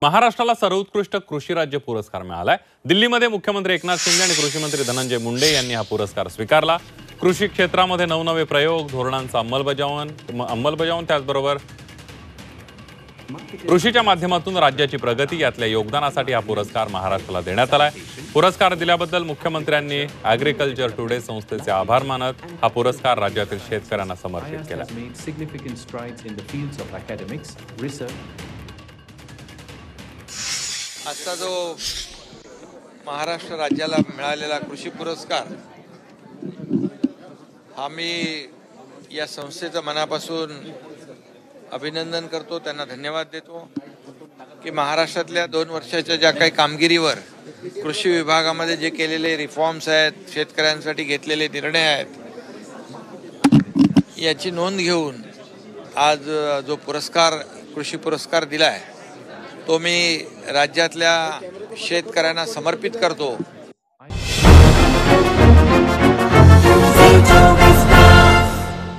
महाराष्ट्राला सर्वोत्कृष्ट कृषी राज्य पुरस्कार मिळालाय। दिल्लीमध्ये मुख्यमंत्री एकनाथ शिंदे आणि कृषी मंत्री धनंजय मुंडे यांनी हा पुरस्कार स्वीकारला। कृषी क्षेत्रामध्ये नवनवे प्रयोग, धोरणांचा अंमलबजावणी त्याचबरोबर कृषीच्या माध्यमातून राज्याची प्रगती यातल्या योगदानासाठी हा पुरस्कार महाराष्ट्राला देण्यात आलाय। पुरस्कार दिल्याबद्दल मुख्यमंत्र्यांनी ॲग्रीकल्चर टुडे संस्थेचे आभार मानत हा पुरस्कार राज्यातील शेतकऱ्यांना समर्पित केला। आजचा जो महाराष्ट्र राज्याला मिळालेला कृषी पुरस्कार हा मी या संस्थेचं मनापासून अभिनंदन करतो, त्यांना धन्यवाद देतो की महाराष्ट्रातल्या 2 वर्षाच्या ज्या काही कामगिरीवर कृषी विभागामध्ये जे केलेले रिफॉर्म्स आहेत, शेतकऱ्यांसाठी घेतलेले निर्णय आहेत, याची नोंद घेऊन आज जो पुरस्कार कृषी पुरस्कार दिला आहे तो मी राज्यातल्या शेतकऱ्यांना समर्पित करतो।